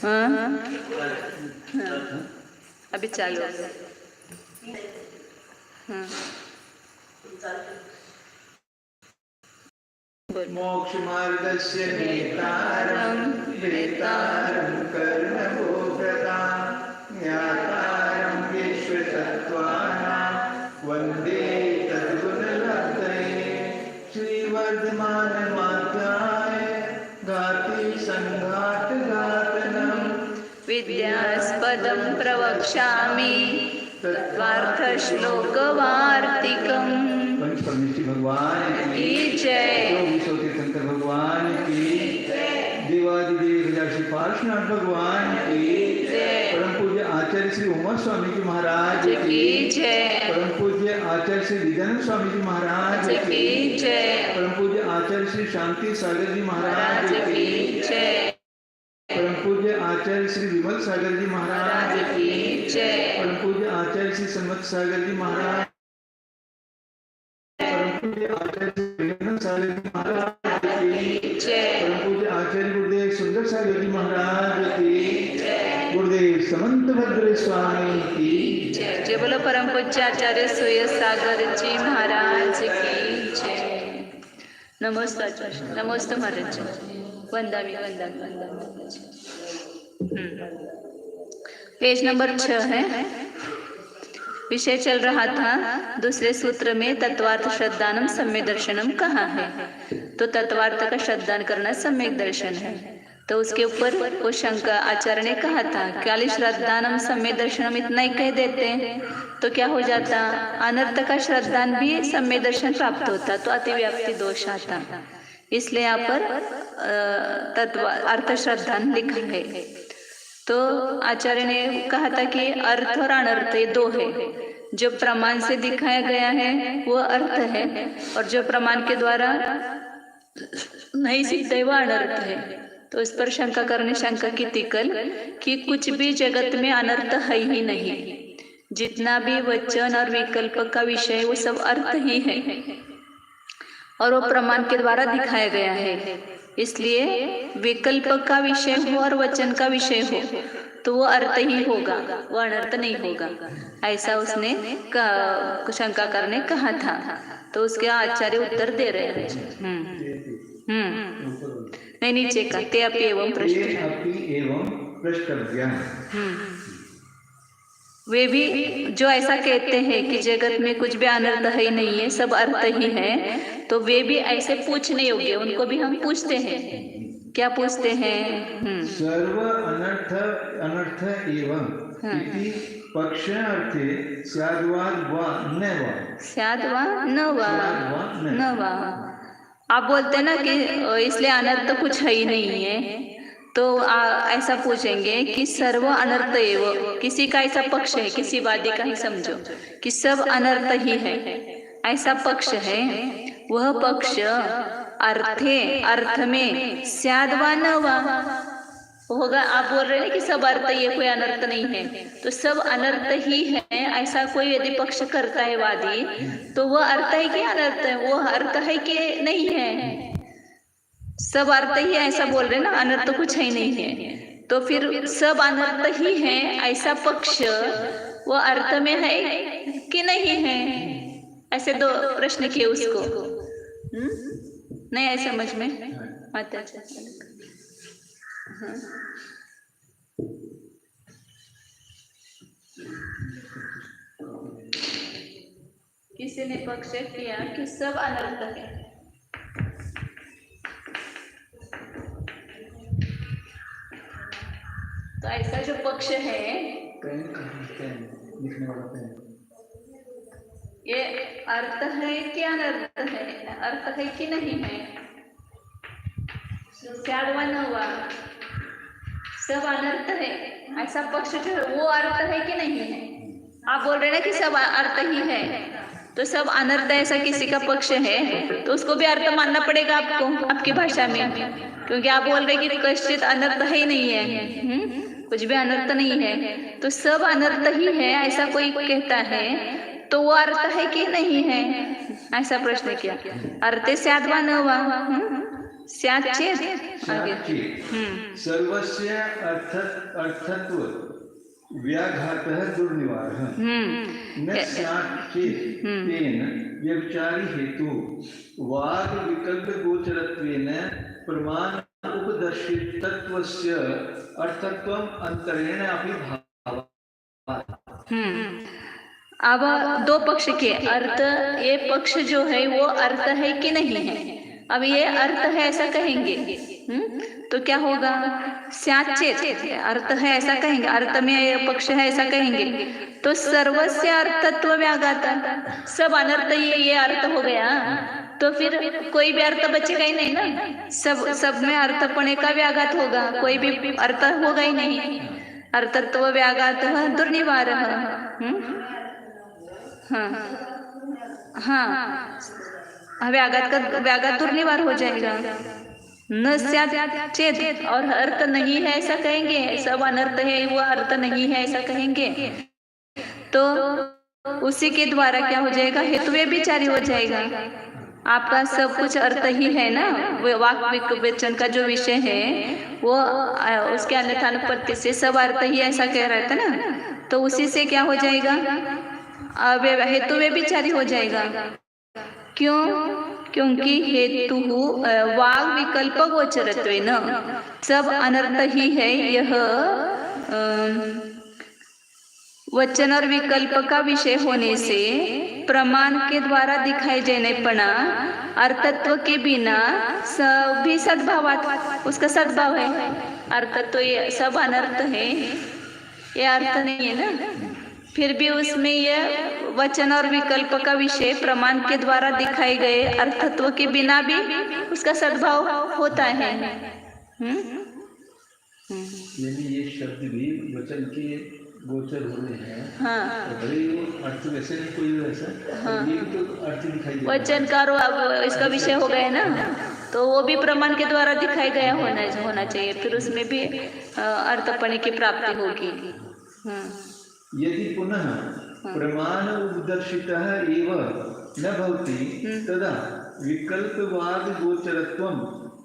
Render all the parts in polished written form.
हाँ, अभी चालू। हाँ, मोक्ष मार्गस्य नेतारं वेतारं कर्णभोक्तां ज्ञातारं विश्वतत्त्वानां वन्दे तद्गुणलब्धये श्रीवर्धमानमाध्याय गाति संघातघातनं विद्यास्पदं प्रवक्ष्यामि तत्त्वार्थश्लोकवार्तिकम्। पंचपरमेश्वर भगवान की जय। तीर्थंकर भगवान की देवादिदेव श्री पार्श्वनाथ भगवान की परम पूज्य आचार्य श्री उमा स्वामी जी महाराज की जय। परम पूज्य आचार्य श्री विद्यानंद स्वामी जी महाराज की जय। परम पूज्य आचार्य श्री शांति सागर जी महाराज की जय। परम पूज्य आचार्य श्री विमल सागर जी महाराज की जय। परम पूज्य आचार्य श्री सम्मत सागर जी महाराज, परम पूज्य आचार्य श्री विनोद सागर जी महाराज की जय। परम पूज्य आचार्य गुरुदेव सुंदर सागर जी महाराज की जय। गुरुदेव समंत भद्र स्वामी की जय। जय बोलो परम पूज्य आचार्य सूर्य सागर जी महाराज की जय। नमस्ते आचार्य, नमस्ते महाराज। वंदामी वंदामी वंदामी। पेज नंबर 6 है। विषय चल रहा था दूसरे सूत्र में तत्वार्थ श्रद्धानम सम्यक दर्शनम कहाँ है। तो तत्वार्थ का श्रद्धान करना सम्यक दर्शन है। तो उसके ऊपर वो शंकर आचार्य ने कहा था खाली श्रद्धानम सम्यक दर्शनम इतना ही कह देते हैं तो क्या हो जाता, अनर्थ का श्रद्धान भी सम्यक दर्शन प्राप्त होता, तो अतिव्याप्ति दोष आता। इसलिए यहाँ पर अर्थ श्रद्धान लिखा है। तो आचार्य ने कहा था कि अर्थ और अनर्थ ये दो है। जो प्रमाण से दिखाया गया है वो अर्थ है और जो प्रमाण के द्वारा नहीं सिद्ध है वो अनर्थ है। तो इस पर शंका करने शंका की थी कल कि कुछ भी जगत में अनर्थ है ही नहीं। जितना भी वचन और विकल्प का विषय वो सब अर्थ ही है और वो प्रमाण के द्वारा दिखाया गया है। इसलिए विकल्प का विषय हो और वचन का विषय हो तो वो अर्थ ही होगा, वो अनर्थ नहीं होगा। ऐसा उसने शंका करने कहा था। तो उसके आचार्य उत्तर दे रहे हैं। नहीं नीचे का ते अपि एवं प्रश्न वे भी जो ऐसा कहते हैं कि जगत में कुछ भी अनर्थ है ही नहीं है, सब अर्थ ही है, तो वे भी ऐसे पूछने योग्य। उनको भी हम पूछते हैं। क्या पूछते हैं? सर्व अनर्थ अनर्थ एवं इति पक्ष अर्थे स्याद्वा न वा, स्याद्वा न वा, न वा। आप बोलते हैं ना कि इसलिए अनर्थ कुछ है ही नहीं है, तो ऐसा पूछेंगे कि सर्व अनर्थ एवं, किसी का ऐसा पक्ष है, किसी वादी का ही समझो कि सब अनर्थ ही है, ऐसा पक्ष है। वह पक्ष अर्थे अर्थ में स्याद्वा न वा होगा। आप बोल रहे हैं कि सब अर्थ ये कोई अनर्थ नहीं है, तो सब अनर्थ ही है ऐसा कोई यदि पक्ष करता है वादी, तो वह अर्थ है कि अनर्थ है? वो अर्थ है कि नहीं है? सब अर्थ ही है ऐसा बोल रहे ना, अनर्थ कुछ है नहीं है। तो फिर सब अनर्थ ही है ऐसा पक्ष वो अर्थ में है कि नहीं है? ऐसे दो प्रश्न किए उसको। नहीं है समझ में आता? हाँ। किसी ने पक्ष किया कि सब अनर्थ है। तो ऐसा जो पक्ष है ये अर्थ है कि अनर्थ है? अर्थ है कि नहीं है? स्याद्वा न वा, सब अनर्थ है ऐसा पक्ष जो है वो अर्थ है कि नहीं है? आप बोल रहे ना कि सब अर्थ ही है, तो सब अनर्थ ऐसा किसी का पक्ष है तो उसको भी अर्थ मानना पड़ेगा आपको, आपकी भाषा में, क्योंकि आप बोल रहे कि कश्चित अनर्थ ही नहीं है, कुछ भी अनर्थ नहीं है। तो सब अनर्थ ही है ऐसा कोई कहता है तो वो अर्थ है कि नहीं है? ऐसा प्रश्न किया। अर्थ स्याद्वा न वा, स्यात् चेत् आगे। स्यात् चेत् सर्वस्य अर्थत्व व्याघातः दुर्निवारः न स्यात् चेत् तेन व्यभिचारी हेतु वाद विकल्प गोचरत्वेन प्रमाण उपदर्शितत्वस्य अर्थत्वम् अंतरेण अपि भावात्। अब दो पक्ष के अर्थ, ये पक्ष जो है वो अर्थ है कि नहीं है, अब ये अर्थ है ऐसा कहेंगे, तो क्या होगा, स्यात् चेत् अर्थ है ऐसा कहेंगे, अर्थ में ये पक्ष है ऐसा कहेंगे, तो सर्वस्य अर्थत्व व्याघात, सब अनर्थ ये अर्थ हो गया, तो फिर कोई भी अर्थ बचेगा ही नहीं ना, सब में अर्थपणे का व्याघात होगा, कोई भी अर्थ होगा ही नहीं, अर्थत्व व्याघात दुर्निवारः। हाँ, व्याघात दुर्निवार हो जाएगा। न स्यात् चेत्, और अर्थ नहीं है ऐसा कहेंगे, सब अनर्थ है वो अर्थ नहीं है ऐसा कहेंगे, तो उसी के द्वारा क्या हो जाएगा, हेतु व्यभिचारी हो जाएगा। आपका सब कुछ अर्थ ही है ना, वाक् वचन का जो विषय है वो उसके अन्यथानुपत्ति से सब अर्थ ही ऐसा कह रहा था ना, तो उसी से क्या हो जाएगा, हेतु व्यभिचारी हो जाएगा। क्यों? क्योंकि हेतु वाग विकल्प गोचरत्वेन, सब अनर्थ ही है, यह वचन और विकल्प का विषय होने से प्रमाण के द्वारा दिखाई देने पना अर्थत्व के बिना सभी सद्भावात, उसका सद्भाव है, अर्थत्व ये सब अनर्थ है, ये अर्थ नहीं है ना, फिर भी उसमें यह वचन और विकल्प का विषय प्रमाण के द्वारा दिखाए गए अर्थत्व के बिना भी उसका सद्भाव होता है। यदि ये शब्द भी वचन के गोचर हो रहे हैं, हाँ, तो अर्थ वैसे नहीं कोई वैसा, हाँ, ये भी तो अर्थ दिखाई दे, वचन का इसका विषय हो गया ना, तो वो भी प्रमाण के द्वारा दिखाई गया होना चाहिए, फिर उसमें भी अर्थपणे की प्राप्ति होगी। यदि पुनः प्रमाण उपदर्शितः एव न भवति तदा विकल्पवाद गोचरत्वं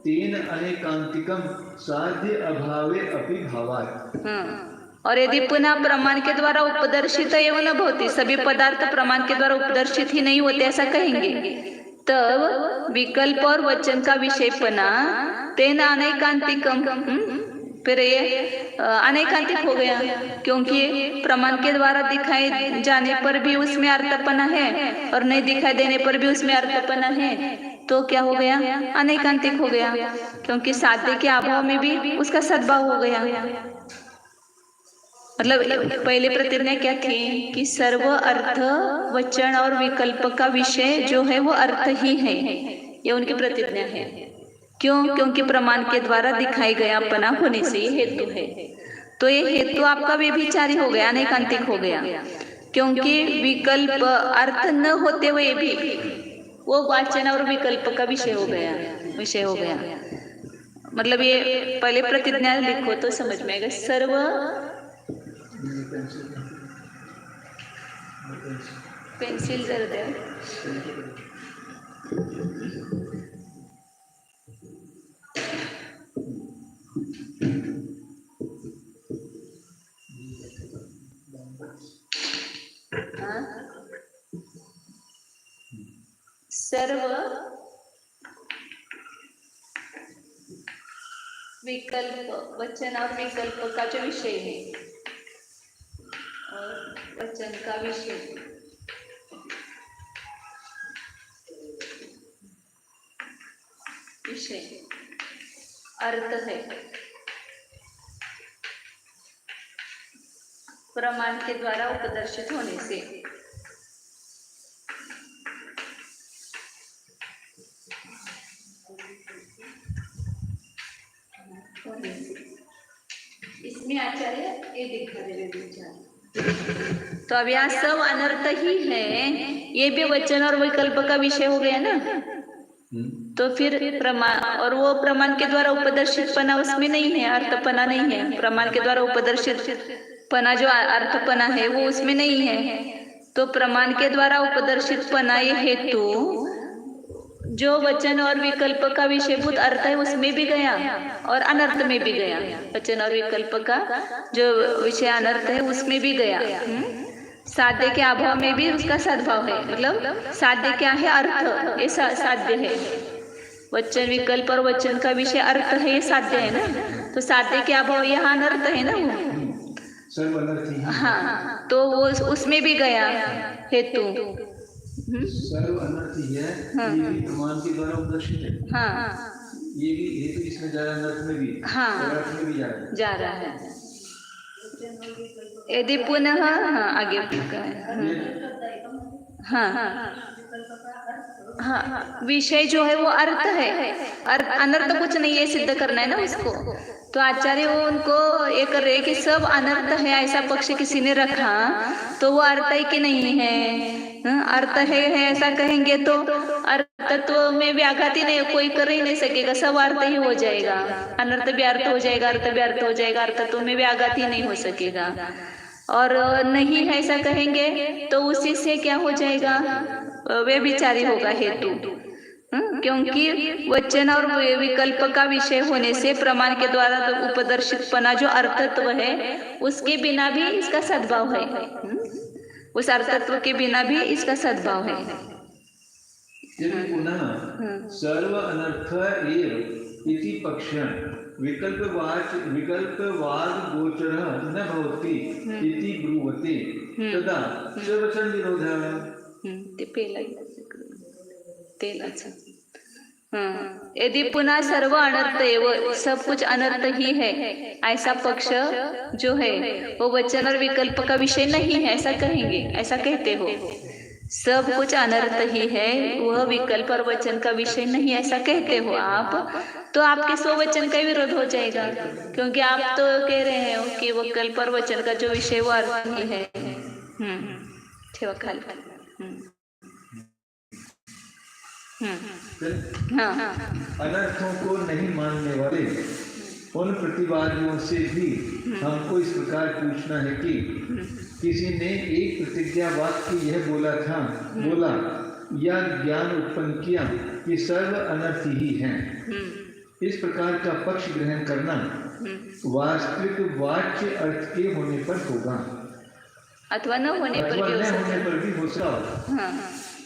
तेन अनेकांतिकं साध्य अभावे अपि भावात्। और यदि पुनः प्रमाण के द्वारा उपदर्शित एवं न भवति, सभी पदार्थ प्रमाण के द्वारा उपदर्शित ही नहीं होते ऐसा कहेंगे, तब विकल्प और वचन का विषयपना तेन अनेकांतिकम, फिर ये अनेकांतिक हो गया, क्योंकि प्रमाण के द्वारा दिखाए जाने पर भी उसमें अर्थपना है और नहीं दिखाई देने पर भी उसमें अर्थपना है, तो क्या हो गया, अनेकांतिक हो गया, क्योंकि साध्य के अभाव में भी उसका सद्भाव हो गया। मतलब पहले प्रतिज्ञा क्या थी कि सर्व अर्थ वचन और विकल्प का विषय जो है वो अर्थ ही है, ये उनकी प्रतिज्ञा है। क्यों? क्योंकि प्रमाण के द्वारा दिखाई गया अपना होने से ये हेतु है, तो ये हेतु आपका व्यभिचारी हो गया, अनेकांतिक हो गया, क्योंकि विकल्प अर्थ न होते हुए भी वो वाचन और विकल्प का विषय हो गया। मतलब ये पहले प्रतिज्ञा लिखो तो समझ में आएगा। सर्व पेंसिल जरा दे, सर्व विकल्प वचन और विकल्प का जो विषय है और वचन का विषय अर्थ है, प्रमाण के द्वारा उपदर्शित होने से इसमें आचार्य ये दिखा दे रहे विचार। तो अब यहाँ सब अनर्थ ही है, ये भी वचन और विकल्प का विषय हो गया ना, तो फिर प्रमाण और वो प्रमाण के द्वारा उपदर्शित पना उसमें नहीं है, अर्थपना नहीं है, प्रमाण के द्वारा उपदर्शित पना जो अर्थपना है वो उसमें नहीं है, तो प्रमाण के द्वारा उपदर्शित पना ये हेतु जो वचन और विकल्प का विषयभूत अर्थ है उसमें भी गया और अनर्थ में भी गया। वचन और विकल्प का जो विषय अनर्थ है उसमें भी गया। साध्य के अभाव में भी उसका सद्भाव है। मतलब साध्य क्या है? अर्थ, ये साध्य है। वचन विकल्प और वचन का विषय अर्थ है, ये साध्य है ना। तो साध्य के अभाव यहाँ अनर्थ है ना वो। सर्व अनर्थी है। हाँ, तो वो उसमें भी गया हेतु। सर्व अनर्थी है। ये भी प्रमाण के द्वारा उपदर्शित है। हाँ, ये भी हेतु इसमें जा रहा है, अनर्थ में भी, हाँ, अर्थ में भी जा रहा है। यदि पुनः आगे हाँ, विषय जो है वो अर्थ है, अर्थ अनर्थ कुछ नहीं है, सिद्ध करना है ना उसको। तो आचार्य वो उनको ये कर रहे कि सब अनर्थ है ऐसा पक्ष किसी ने रखा तो वो अर्थ है कि नहीं है? अर्थ है ऐसा कहेंगे तो अर्थत्व में व्याघात ही नहीं, कोई कर ही नहीं सकेगा, सब अर्थ ही हो जाएगा। अनर्थ भी अर्थ हो जाएगा, अर्थ भी अर्थ हो जाएगा, अर्थत्व में व्याघात ही नहीं हो सकेगा। और नहीं है ऐसा कहेंगे तो उसी से क्या हो जाएगा? वे विचारी होगा हेतु। क्योंकि वचन और विकल्प का विषय होने से प्रमाण के द्वारा तो उपदर्शितपना जो अर्थत्व है उसके बिना भी इसका सद्भाव है। उस अर्थत्व के बिना भी इसका सद्भाव है। पुनः सर्व अनर्थ एव इति पक्षः विकल्पवाद गोचरः न भवति इति ब्रूवते तदा सर्वचन विरोधः। यदि पुनः सर्व अनर्थ एवं सब कुछ अनर्थ ही है ऐसा पक्ष जो है वो वचन और विकल्प का विषय नहीं है ऐसा कहेंगे, ऐसा कहते हो। सब कुछ अनर्थ ही है, वह विकल्प और वचन का विषय नहीं ऐसा कहते हो आप, तो आपके स्ववचन का विरोध हो जाएगा। क्योंकि आप तो कह रहे हो कि विकल्प और वचन का जो विषय वो अर्थ ही है। अनर्थों को नहीं मानने वाले उन प्रतिवादियों से भी हमको इस प्रकार पूछना है कि किसी ने एक प्रतिज्ञा वाक्य यह बोला या ज्ञान उत्पन्न किया कि सर्व अनर्थ ही हैं। इस प्रकार का पक्ष ग्रहण करना वास्तविक वाच्य अर्थ के होने पर होगा अथवा न होने पर भी हो सकता।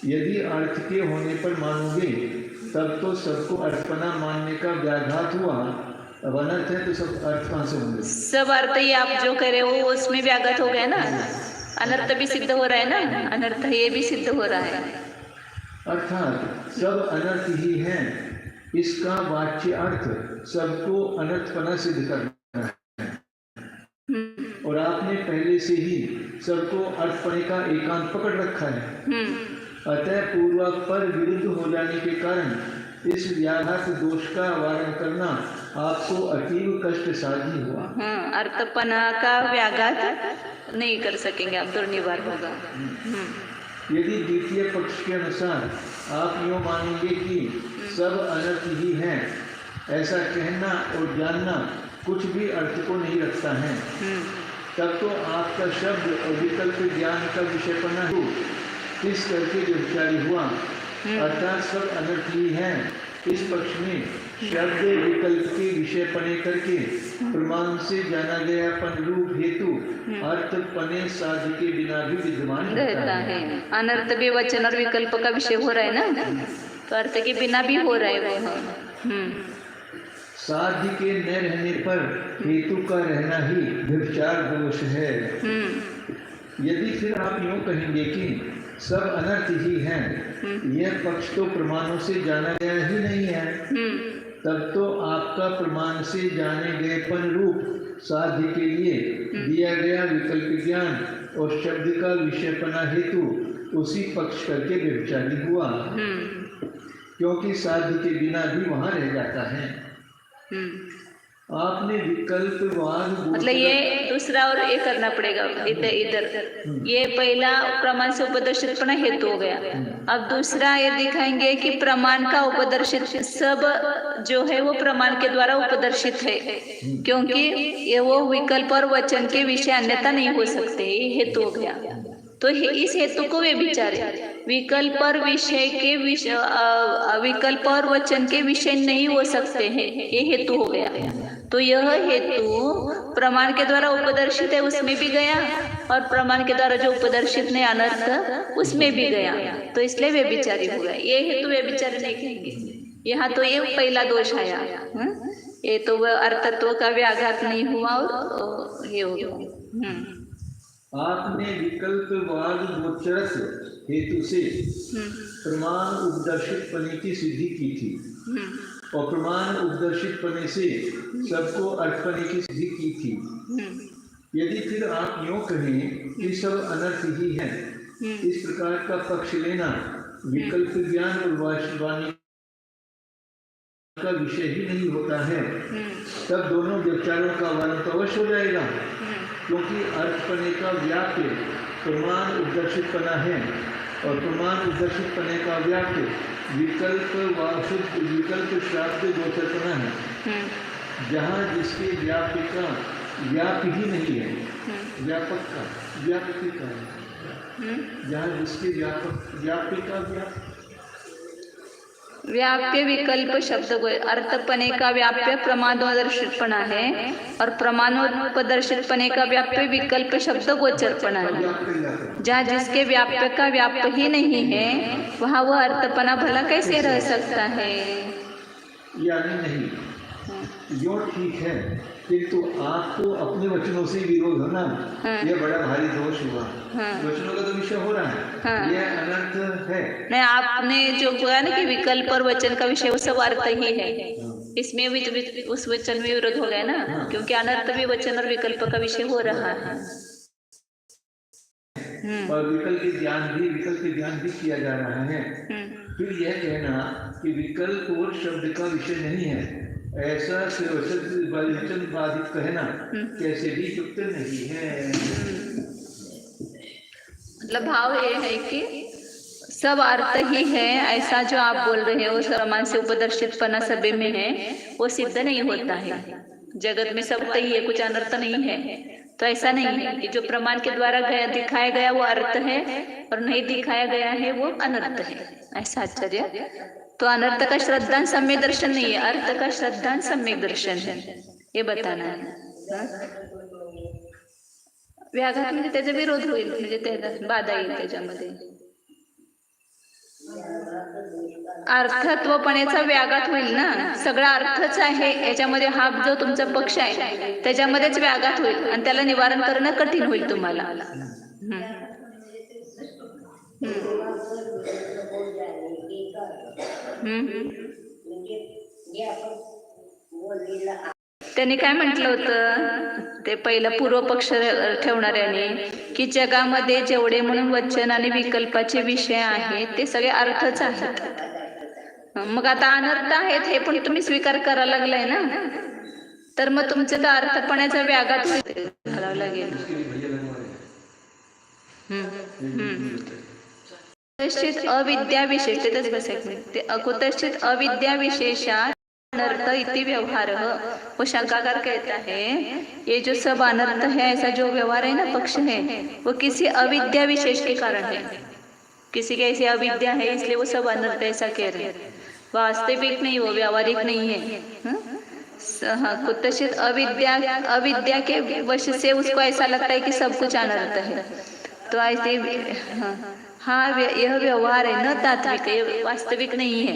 यदि अर्थ के होने पर मानोगे तब तो सबको अर्थपना मानने का व्याघात हुआ। अब अनर्थ है तो सब अर्थ कहाँ से होंगे? सब अर्थ ही आप जो कह रहे हो उसमें व्याघात हो गया ना। अनर्थ भी सिद्ध हो रहा है ना, अनर्थ ये भी सिद्ध हो रहा है। अर्थात सब अनर्थ ही है, इसका वाच्य अर्थ सबको अनर्थपना सिद्ध करना है। और आपने पहले से ही सबको अर्थपने का एकांत पकड़ रखा है। अतः पूर्वापर विरुद्ध हो जाने के कारण इस व्याघात दोष का वारण करना आपको अतीव कष्ट साध्य हुआ। अर्थपना का व्याघात नहीं कर सकेंगे आप, दुर्निवार होगा। यदि द्वितीय पक्ष के अनुसार आप यूँ मानेंगे कि सब अनर्थ ही हैं, ऐसा कहना और जानना कुछ भी अर्थ को नहीं रखता है, तब तो आपका शब्द और विकल्प ज्ञान का विषयपना हो इस करके व्यभिचारी हुआ। अर्थात सब अनर्थ ही हैं। इस पक्ष में शब्द विकल्प के विषयपने करके प्रमाण से जाना गया पन रूप हेतु अर्थ पने साध्य के बिना भी विद्यमान रहता है। अनर्थ भी वचन और विकल्प का विषय हो रहा है ना, तो अर्थ के बिना भी हो रहा है वो। साध्य के न रहने पर हेतु का रहना ही व्यभिचार दोष है। यदि फिर आप यूँ कहेंगे कि सब अनर्थ ही हैं, यह पक्ष तो प्रमाणों से जाना गया ही नहीं है, तब तो आपका प्रमाण से जाने गए पन रूप साध्य के लिए दिया गया विकल्प ज्ञान और शब्द का विषयपना हेतु उसी पक्ष करके व्यभिचारी हुआ, क्योंकि साध्य के बिना भी वहाँ रह जाता है। आपने विकल्पवाद मतलब ये दूसरा और ये करना पड़ेगा इधर ये पहला प्रमाण से उपदर्शितपना हेतु हो गया। अब दूसरा ये दिखाएंगे कि प्रमाण का उपदर्शित सब जो है वो प्रमाण के द्वारा उपदर्शित है, क्योंकि ये वो विकल्प और वचन के विषय अन्यथा नहीं हो सकते, ये हेतु हो गया। तो इस हेतु को व्यभिचार है। विकल्प और विषय के विकल्प और वचन के विषय नहीं हो सकते हैं, ये हेतु हो गया। तो यह हेतु प्रमाण के द्वारा उपदर्शित है उसमें भी गया, और प्रमाण के द्वारा जो उपदर्शित नहीं अनर्थ उसमें भी गया, तो इसलिए व्यभिचारी हो गया। ये हेतु व्यभिचारी नहीं कहेंगे। यहाँ तो ये पहला दोष आया, ये तो अर्थत्व का व्याघात नहीं हुआ और ये हो गया। आपने विकल्पवाद गोचरस हेतु से प्रमाण उपदर्शित पने की सिद्धि की थी, और प्रमाण उपदर्शित पने से सबको अर्थ पने की सिद्धि की थी। यदि फिर आप यूँ कहें कि सब अनर्थ ही है, इस प्रकार का पक्ष लेना विकल्प ज्ञान और वाणी का विषय ही नहीं होता है, तब दोनों विचारों का वर्णन तो अवश्य हो जाएगा, क्योंकि अर्थपने का व्याप्य प्रमाण उपदर्शित पना है, और प्रमाण उपदर्शित पने का व्याप्य विकल्प श्राव्य गोचरपना है। जहाँ जिसके व्याप्य का व्याप ही नहीं है, व्यापक का व्याप्ति का है, जहाँ जिसके व्याप्य का व्याप्य विकल्प शब्द अर्थपने का व्याप्य प्रमाणोदर्शितपना है, और प्रमाणोपदर्शितपने का व्याप्य विकल्प शब्द गोचरपना है। जहाँ जिसके व्याप्य का व्याप्य ही नहीं है, वहाँ वह अर्थपना भला कैसे रह सकता है? यानी नहीं, यो ठीक है, किंतु आपको अपने वचनों से विरोध होना, यह बड़ा भारी दोष हुआ। वचनों का तो विषय हो रहा है, यह अनर्थ है। नहीं, आपने जो कहा ना कि विकल्प और वचन का विषय वो सब अर्थ ही है, इसमें भी उस वचन में विरोध हो गया ना, क्योंकि अनर्थ भी वचन और विकल्प का विषय हो रहा है। और विकल्प ज्ञान भी किया जा रहा है। फिर यह कहना कि विकल्प और शब्द का विषय नहीं है, ऐसा वचन बाधित कहना कैसे भी युक्त नहीं है। मतलब भाव ये है कि सब अर्थ ही है, ऐसा जो आप बोल रहे हो प्रमाण से उपदर्शित पना सभी में है, वो सिद्ध नहीं होता है। जगत में सब ही है, कुछ अनर्थ नहीं है। तो ऐसा नहीं है कि जो प्रमाण के द्वारा दिखाया गया वो अर्थ है, और नहीं दिखाया गया है वो अनर्थ है, ऐसा आचार्य। तो अनर्थ का श्रद्धान सम्यक दर्शन नहीं है, अर्थ का श्रद्धान सम्यक दर्शन है, ये बताना है। व्याघात म्हणजे त्याचा विरोध होईल, म्हणजे त्याचा बाधा येईल त्याच्यामध्ये। अर्थत्वपणेचा व्याघात होईल ना, सगळा अर्थच आहे याच्यामध्ये, हा जो तुमचा पक्ष आहे त्याच्यामध्येच व्याघात होईल, आणि त्याला निवारण करणं कठीण होईल तुम्हाला। त्यांनी काय म्हटलं होतं ते पहिलं पूर्व पक्ष ठेवणाऱ्याने, की जगामध्ये जेवढे म्हणून वचन आणि विकल्पाचे विषय आहेत ते सगळे अर्थच आहेत। मग आता अनर्थ आहेत हे पण तुम्ही स्वीकार करायला लागलाय ना, तर मग तुमचं तर अर्थपणाचा व्याघात घालावं लागेल। कुतश्चित अविद्या विशेषतेच बसायचं ते कुतश्चित अविद्या विशेषात अनर्थ इति व्यवहार। वो शंकाकार कहता है ये जो सब अनर्थ है, ऐसा जो व्यवहार है ना, पक्ष है, वो किसी अविद्या विशेष के कारण है। किसी की ऐसी अविद्या है इसलिए वो सब अनर्थ ऐसा कह रहे हैं, वास्तविक नहीं, वो व्यावहारिक नहीं है। कुतश्चित अविद्या के वश से उसको ऐसा लगता है कि सब कुछ अनर्थ है। तो ऐसे हाँ यह व्यवहार है न तात्विक, ये वास्तविक नहीं है।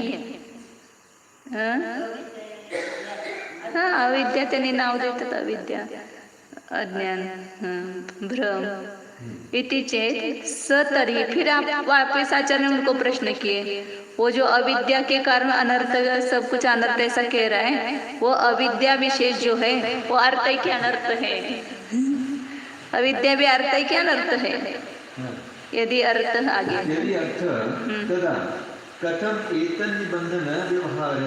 हाँ अविद्या त्यांनी नाव देतात, अविद्या अज्ञान भ्रम इति चेत सतरी। फिर आप वापस आचार्य ने उनको प्रश्न किए, वो जो अविद्या के कारण अनर्थ सब कुछ अनर्थ ऐसा कह रहा है, वो अविद्या विशेष जो है वो अर्थ है कि अनर्थ है? अविद्या भी अर्थ है कि अनर्थ है? यदि अर्थ आगे यदि अर्थ तदा कथम एतन निबंधन व्यवहार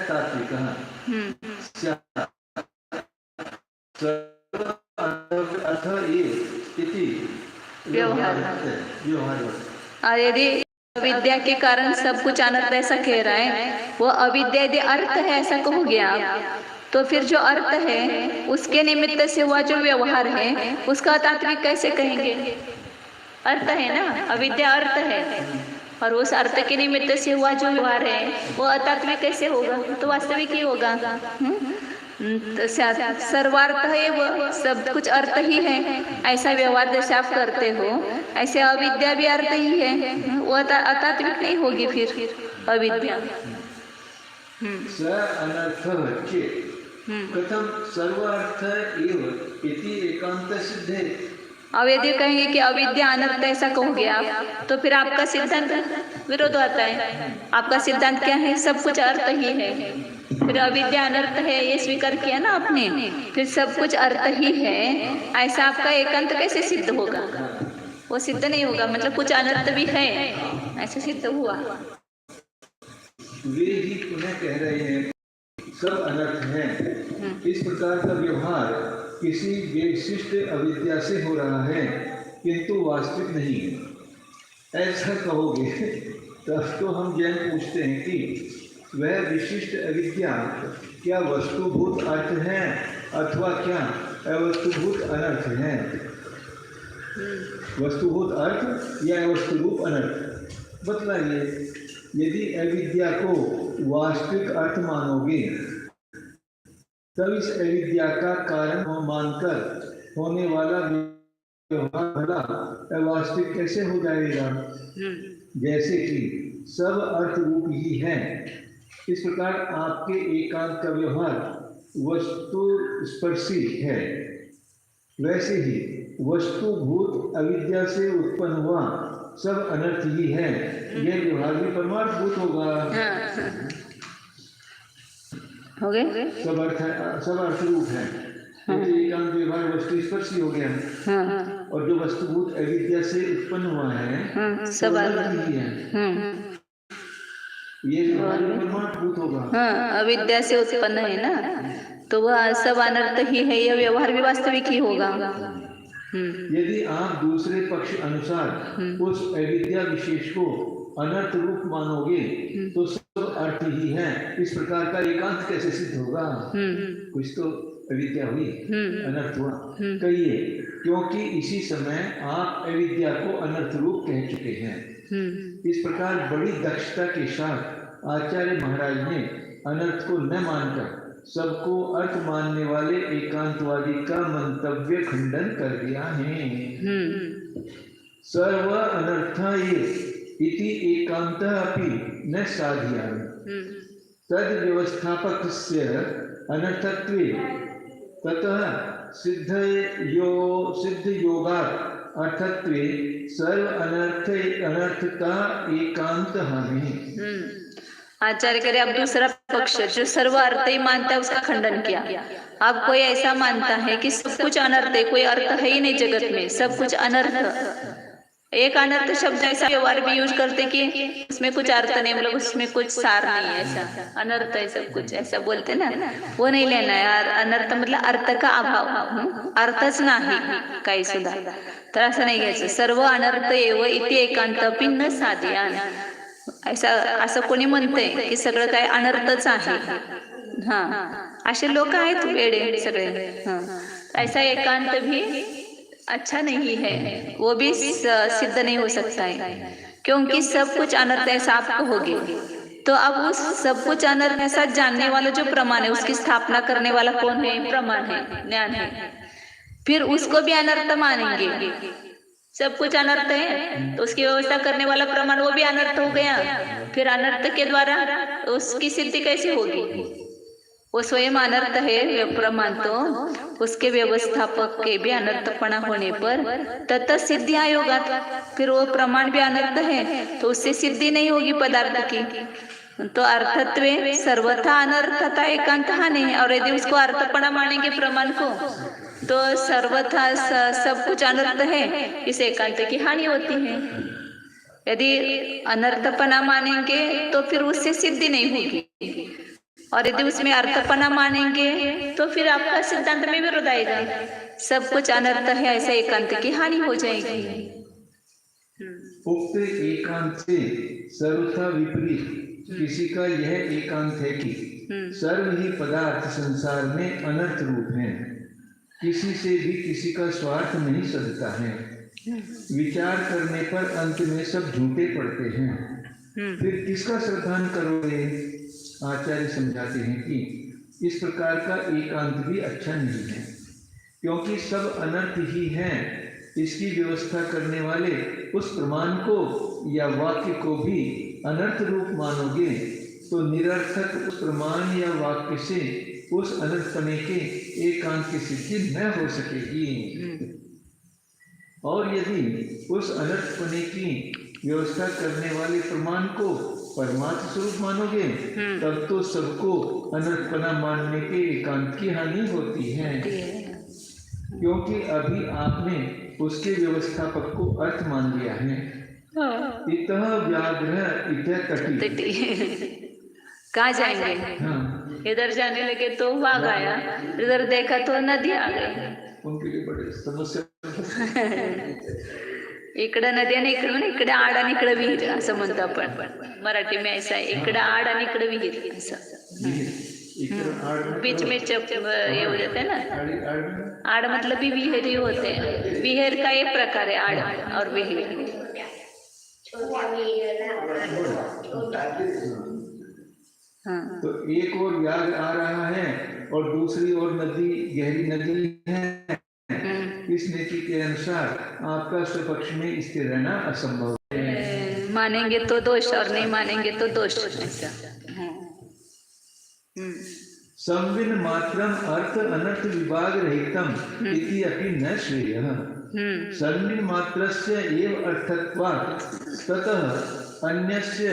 तात्विकः अर्थ इति व्यवहार। और यदि अविद्या के कारण सब कुछ अनर्थ ऐसा कह रहा है, वो अविद्या यदि अर्थ है ऐसा कहो गया, तो फिर जो अर्थ है उसके निमित्त से हुआ जो व्यवहार है उसका तात्विक कैसे कहेंगे? अर्थ है ना, अविद्या अर्थ है, और उस अर्थ के निमित्त से हुआ जो व्यवहार है वो अतात्विक कैसे होगा, तो वास्तविक ही होगा। सर्वार्थ है वो, सब कुछ अर्थ ही है, ऐसा व्यवहार जैसे आप करते हो ऐसे अविद्या भी अर्थ ही है, वो अतात्विक नहीं होगी फिर अविद्या। स अनर्थः चेत् कथं सर्वार्थ एव इति एकांत सिद्धे। अब यदि कहेंगे कि अविद्या अनर्थ ऐसा कहोगे आप, तो फिर आपका सिद्धांत विरोध आता है। आपका सिद्धांत क्या है, सब कुछ अर्थ ही है, फिर अविद्या अनर्थ है ये स्वीकार किया ना आपने, फिर सब कुछ अर्थ ही है, ऐसा आपका एकांत कैसे सिद्ध होगा, वो सिद्ध नहीं होगा, मतलब कुछ अनर्थ भी है ऐसा सिद्ध हुआ। वे ही पुनः कह रहे हैं सब अनर्थ है, इस प्रकार का व्यवहार किसी विशिष्ट अविद्या से हो रहा है किंतु वास्तविक नहीं है। ऐसा कहोगे तब तो हम जैन पूछते हैं कि वह विशिष्ट अविद्या क्या वस्तुभूत अर्थ है अथवा क्या अवस्तुभूत अनर्थ है। वस्तुभूत अर्थ या वस्तुरूप अनर्थ बतलाइए। यदि अविद्या को वास्तविक अर्थ मानोगे तब इस अविद्या का कारण मानकर होने वाला व्यवहार भला अवास्तविक कैसे हो जाएगा। जैसे कि सब अर्थ रूप ही है, इस प्रकार आपके एकांत का व्यवहार वस्तु स्पर्शी है, वैसे ही वस्तुभूत अविद्या से उत्पन्न हुआ सब अनर्थ ही है, यह व्यवहार भी परमार्थभूत होगा। हो गए, सब अर्थ रूप है, एकांत व्यवहार वस्तु स्पर्शी हो गया, और जो वस्तुभूत अविद्या से उत्पन्न हुआ है सब अर्थ ही है, ये व्यवहार परमार्थभूत होगा। अविद्या से उत्पन्न है ना, तो वह सब अनर्थ ही है, यह व्यवहार भी वास्तविक ही होगा। यदि आप दूसरे पक्ष अनुसार उस अविद्या विशेष को अनर्थ रूप मानोगे तो सब अर्थ ही है, इस प्रकार का एकांत कैसे सिद्ध होगा। कुछ तो अविद्या हुई, अनर्थ हुआ, कहिए, क्योंकि इसी समय आप अविद्या को अनर्थ रूप कह चुके हैं। इस प्रकार बड़ी दक्षता के साथ आचार्य महाराज ने अनर्थ को न मानकर सबको अर्थ मानने वाले एकांतवादी का मंतव्य खंडन कर दिया है। सर्व अनर्था इति एकांतः अपि न साधयामि तद व्यवस्थापकस्य अनर्थत्वे ततः सिद्ध योगात् अर्थत्वे सर्व अनर्थता एकांत हानि। आचार्य करे अब दूसरा पक्ष जो सर्व अर्थ ही मानता है उसका खंडन किया। अब कोई ऐसा मानता है कि सब कुछ अनर्थ है, कोई अर्थ है ही नहीं जगत में, सब कुछ अनर्थ। एक अनर्थ शब्द ऐसा व्यवहार भी यूज करते कि उसमें कुछ अर्थ नहीं, मतलब उसमें कुछ सार नहीं है, ऐसा अनर्थ है सब कुछ, ऐसा बोलते ना, वो नहीं लेना है। अनर्थ मतलब अर्थ का अभाव, अर्थच नाही काही सुद्धा, तर असं नाही घ्यायचं। सर्व अनर्थ एव इति एकांतपि न साधयान, ऐसा असं कोणी म्हणतंय की सगळं काय अनर्थच आहे, हा असे लोक आहेत वेडे सगळे। ऐसा एकांत भी अच्छा नहीं है, वो भी सिद्ध नहीं हो सकता है, क्योंकि सब कुछ अनर्थ ऐसा आप कहोगे तो अब उस सब कुछ अनर्थ ऐसा जानने वाला जो प्रमाण है, उसकी स्थापना करने वाला कौन है, प्रमाण है, ज्ञान है, फिर उसको भी अनर्थ मानेंगे। सब कुछ अनर्थ है तो उसकी व्यवस्था करने वाला प्रमाण वो भी अनर्थ हो गया, फिर अनर्थ के द्वारा उसकी सिद्धि कैसे होगी। वो स्वयं अनर्थ है प्रमाण, तो उसके व्यवस्थापक के भी अनर्थपना होने पर ततः सिद्धि आयोगा, फिर वो प्रमाण भी अनर्थ है तो उससे सिद्धि नहीं होगी पदार्थ की। तो अर्थत्वे सर्वथा अनर्थता एकांत हानि है, और यदि उसको अर्थपना मानेंगे प्रमाण को तो सर्वथा सब कुछ अनर्थ है, इस एकांत की हानि होती है। यदि अनर्थपना मानेंगे तो फिर उससे सिद्धि नहीं होगी, और यदि उसमें अर्थपना मानेंगे तो फिर आपका सिद्धांत में विरोध आएगा। सब कुछ अनर्थ है ऐसा एकांत की हानि हो जाएगी। उक्त एकांत से सर्वथा विपरीत किसी का यह एकांत है कि सर्व ही पदार्थ संसार में अनर्थ रूप है, किसी से भी किसी का स्वार्थ नहीं सधता है। विचार करने पर अंत में सब झूठे पड़ते हैं। फिर किसका श्रद्धान करोगे? आचार्य समझाते हैं कि इस प्रकार का एकांत भी अच्छा नहीं है, क्योंकि सब अनर्थ ही हैं। इसकी व्यवस्था करने वाले उस प्रमाण को या वाक्य को भी अनर्थ रूप मानोगे तो निरर्थक उस प्रमाण या वाक्य से उस अनर्थपने के एकांत की सिद्धि न हो सकेगी। और यदि उस अनर्थपने की व्यवस्था करने वाले प्रमाण को परमात्म स्वरूप मानोगे तब तो सबको अनर्थपना मानने के एकांत की हानि होती है, क्योंकि अभी आपने उसके व्यवस्थापक को अर्थ मान लिया है। इतः व्याघ्र इतः तटी। कहाँ जाएंगे? हाँ, इधर जाने लगे तो वाघ आया, इधर देखा तो नदी आ गई। उनके लिए बड़े समस्या। इकडे नदी आणि इकडे आड आणि इकडे विहीर असं म्हणतो आपण मराठी में ऐसा है, इकडे आड आणि इकडे विहीर असं बीच में ये हो जाते हैं ना। आड़ मतलब भी विहीर ही होते हैं। विहीर का एक प्रकार है आड़ और विहीर। हाँ। तो एक और व्याघ्र आ रहा है और दूसरी ओर नदी, गहरी नदी है। इस नीति के अनुसार आपका स्वपक्ष में स्थिर रहना असंभव है। मानेंगे तो दोष और नहीं मानेंगे तो दोष। संविन मात्रम अर्थ अनर्थ विभाग रहितम इति अपि न श्रेयः। संविन मात्रस्य एव अर्थत्वात् ततः अन्यस्य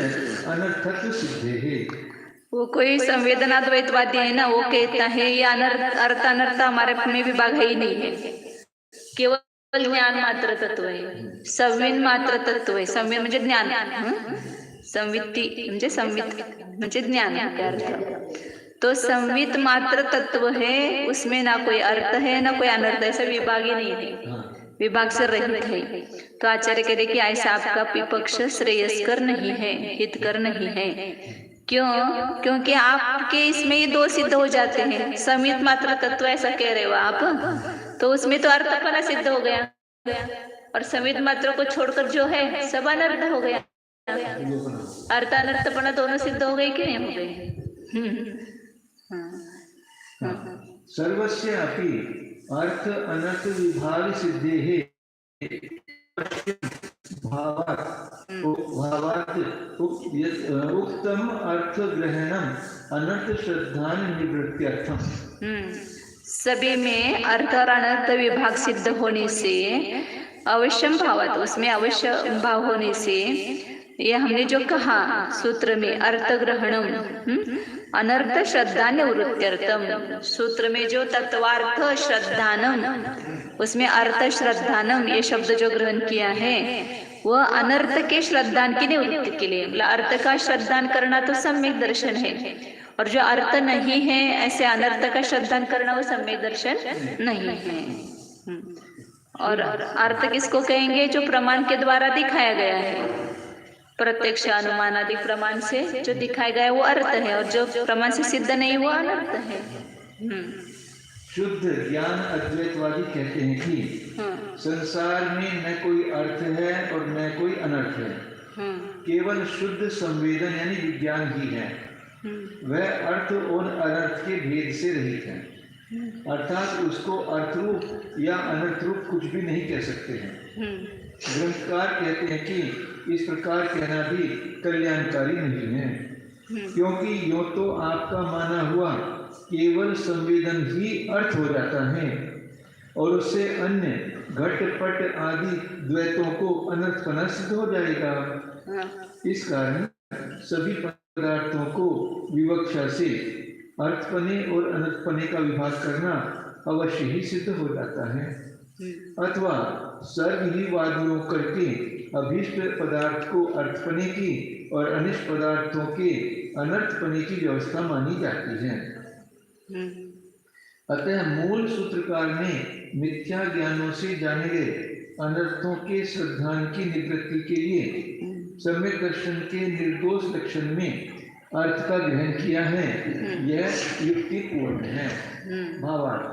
अनर्थत्व सिद्धेः। वो कोई संवेदनाद्वैतवादी है ना, वो कहता है ये अर्थ अनर्थ हमारे में विभाग है ही नहीं है, केवल ज्ञान मात्र तत्व है। संविन मात्र तत्व है। संविन म्हणजे ज्ञान, संवित्ती म्हणजे संवित म्हणजे ज्ञान का अर्थ। तो संवित मात्र तत्व है, उसमें ना कोई अर्थ है ना कोई अनर्थ, ऐसा विभाग ही नहीं है, विभाग से रहित है। तो आचार्य कहते कि ऐसा आपका विपक्ष श्रेयस्कर नहीं है, हितकर नहीं है। क्यों? क्योंकि आपके इसमें ये दो सिद्ध हो जाते हैं। संवित मात्र तत्व ऐसा कह रहे हो आप, तो उसमें तो अर्थपना सिद्ध हो गया, और संवित मात्र को छोड़कर जो है सब अनर्थ हो गया। अर्थ अनर्थपना दोनों सिद्ध हो गए कि नहीं हो गए? सर्वस्य अपि अर्थ अनर्थ विभाग सिद्धेः भावात् उक्तम अर्थ ग्रहणम अनर्थ श्रद्धान निवृत्त्यर्थम। सभी में अर्थ और अनर्थ विभाग सिद्ध होने से अवश्यम भावात, उसमें अवश्य भाव होने से, ये हमने जो कहा सूत्र में अर्थ ग्रहणम अनर्थ श्रद्धा निवृत्त्यर्थम, सूत्र में जो तत्वार्थ श्रद्धानम, उसमें अर्थ श्रद्धानम ये शब्द जो ग्रहण किया है वह अनर्थ के श्रद्धान की निवृत्ति के लिए, मतलब अर्थ का श्रद्धान करना तो सम्यक दर्शन है, और जो अर्थ नहीं है ऐसे अनर्थ का श्रद्धान करना वो सम्यक दर्शन नहीं है। और अर्थ किसको कहेंगे? जो प्रमाण के द्वारा दिखाया गया है, प्रत्यक्ष अनुमान आदि प्रमाण से जो दिखाया गया है वो अर्थ है, और जो प्रमाण से सिद्ध नहीं वो अनर्थ है। शुद्ध ज्ञान अद्वैतवादी कहते हैं कि संसार में न कोई अर्थ है और न कोई अनर्थ है, केवल शुद्ध संवेदन यानी विज्ञान ही है। वह अर्थ और अनर्थ के भेद से रहित है, अर्थात उसको अर्थरूप या अनर्थरूप कुछ भी नहीं कह सकते हैं। ग्रंथकार कहते हैं कि इस प्रकार कहना भी कल्याणकारी नहीं है, क्योंकि यूं तो आपका माना हुआ केवल संवेदन ही अर्थ हो जाता है, और उससे अन्य घटपट आदि द्वैतों को अनर्थपना सिद्ध हो जाएगा। इस कारण सभी पदार्थों को विवक्षा से अर्थपने और अनर्थपने का विभाग करना अवश्य ही सिद्ध हो जाता है, अथवा सर्व ही वादियों करके अभीष्ट पदार्थ को अर्थपने की और अनिष्ट पदार्थों के अनर्थपने की व्यवस्था मानी जाती है। अतः मूल सूत्रकार ने मिथ्या ज्ञानों से जाने गए अनर्थों के श्रद्धान की निवृत्ति के लिए सम्यक दर्शन के निर्दोष लक्षण में अर्थ का ग्रहण किया है। यह युक्तिपूर्ण है। भावार्थ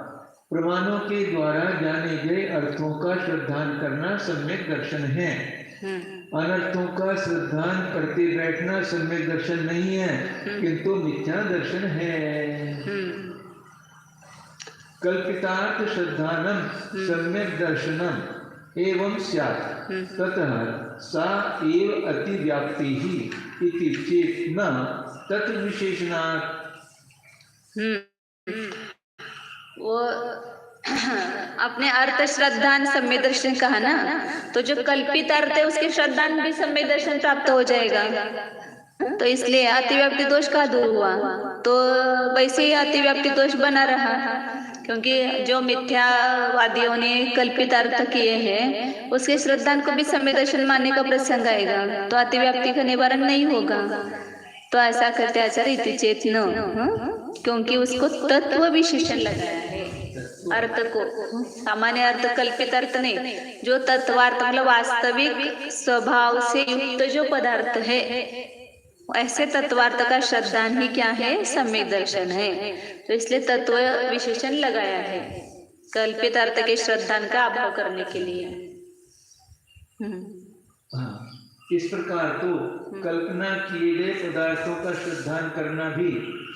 प्रमाणों के द्वारा जाने गए अर्थों का श्रद्धान करना सम्यक दर्शन है। अनर्थों का श्रद्धान करते बैठना सम्यक दर्शन नहीं है, किंतु मिथ्या दर्शन है। कल्पितार्थ श्रद्धानम सम्यक दर्शनम एवं स्यात् ततः सा एव अतिव्याप्ति ही इति चेत् न तत् विशेषणात्। वो अपने अर्थ श्रद्धान सम्यक दर्शन कहा ना, तो जो कल्पित अर्थ है उसके श्रद्धान भी सम्यक दर्शन प्राप्त हो जाएगा। तो इसलिए अतिव्याप्ति दोष का दूर हुआ, तो वैसे ही अतिव्याप्ति दोष बना रहा, क्योंकि जो मिथ्यावादियों ने कल्पित अर्थ किए हैं उसके श्रद्धान को भी सम्यक दर्शन मानने का प्रसंग आएगा, तो अतिव्याप्ति का निवारण नहीं होगा। तो ऐसा करते आचार्य इति चेत न, क्योंकि उसको तत्व विशेषण लगाया है। अर्थ को सामान्य अर्थ, कल्पित अर्थ नहीं, जो तत्वार्थ मतलब वास्तविक स्वभाव से युक्त जो पदार्थ है, ऐसे तत्वार्थ का श्रद्धान ही क्या है, सम्यक दर्शन है। तो इसलिए तत्व विशेषण लगाया है कल्पित अर्थ के श्रद्धान का अभाव करने के लिए। इस प्रकार तो कल्पना किए गए पदार्थों का श्रद्धान करना भी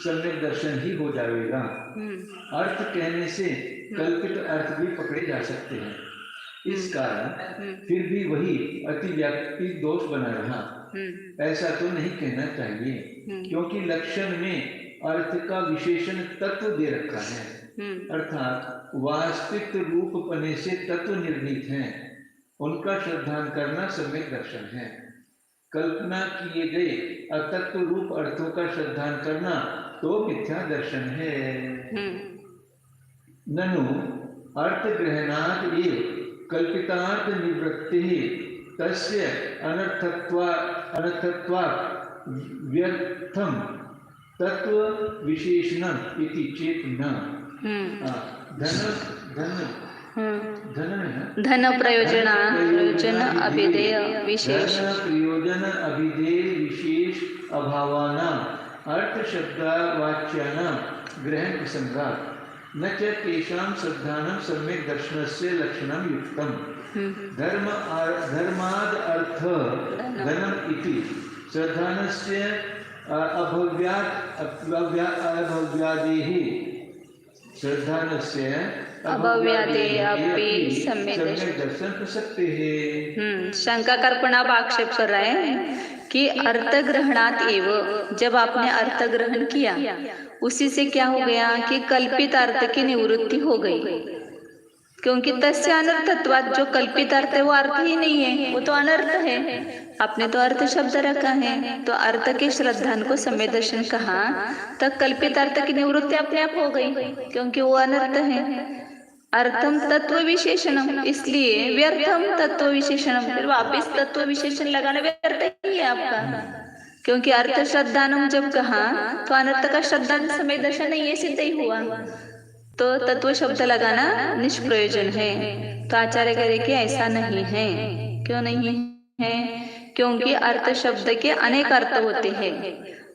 सम्यक दर्शन ही हो जाएगा। अर्थ कहने से कल्पित अर्थ भी पकड़े जा सकते हैं, इस कारण फिर भी वही अतिव्याप्ति दोष बना रहा। ऐसा तो नहीं कहना चाहिए, क्योंकि लक्षण में अर्थ का विशेषण तत्व दे रखा है, अर्थात वास्तविक रूप पने से तत्व निर्मित हैं, उनका श्रद्धान करना सम्यक दर्शन है। कल्पना किए गए अतत्व रूप अर्थों का श्रद्धान करना तो मिथ्या दर्शन है। ननु अर्थ ग्रहणात् एव कल्पितार्थ निवृत्तिः तस्य अनर्थत्वात् व्यर्थम तत्व विशेषणम् इति चेत् न। धन प्रयोजन अभिधेय विशेष अभावानां अर्थ शब्दवाच्यानां ग्रहण प्रसंगात् न च तेषां श्रद्धानं सम्यक् दर्शनस्य लक्षणं युक्तम्। धर्माद् अर्थ धनम् इति श्रद्धानस्य अभव्यादेः श्रद्धानस्य अभव्यादेऽपि सम्यक् दर्शन प्रसक्तेः। शंका कर्पण आप आक्षेप कर रहे हैं कि अर्थ ग्रहणात एव, जब आपने अर्थ ग्रहण किया उसी से क्या हो गया कि कल्पित अर्थ की निवृत्ति हो गई, क्योंकि तस्य अनर्थत्वात्, जो कल्पित अर्थ है वो अर्थ ही नहीं है, वो तो अनर्थ है। आपने तो अर्थ शब्द रखा है, तो अर्थ के श्रद्धान को सम्यक दर्शन कहा, तब कल्पित अर्थ की निवृत्ति अपने आप हो गई, क्योंकि वो अनर्थ है। अर्थम तत्व विशेषणम, इसलिए व्यर्थम तत्व विशेषणम, फिर वापिस तत्व विशेषण लगाना व्यर्थ ही है आपका, क्योंकि अर्थ श्रद्धानम जब कहा तो अनर्थ का श्रद्धान सम्यक दर्शन नहीं, ये सिद्ध ही हुआ, तो तत्व शब्द लगाना निष्प्रयोजन है। तो आचार्य कह रहे कि ऐसा नहीं है। क्यों नहीं है? क्योंकि अर्थ शब्द के अनेक अर्थ होते हैं।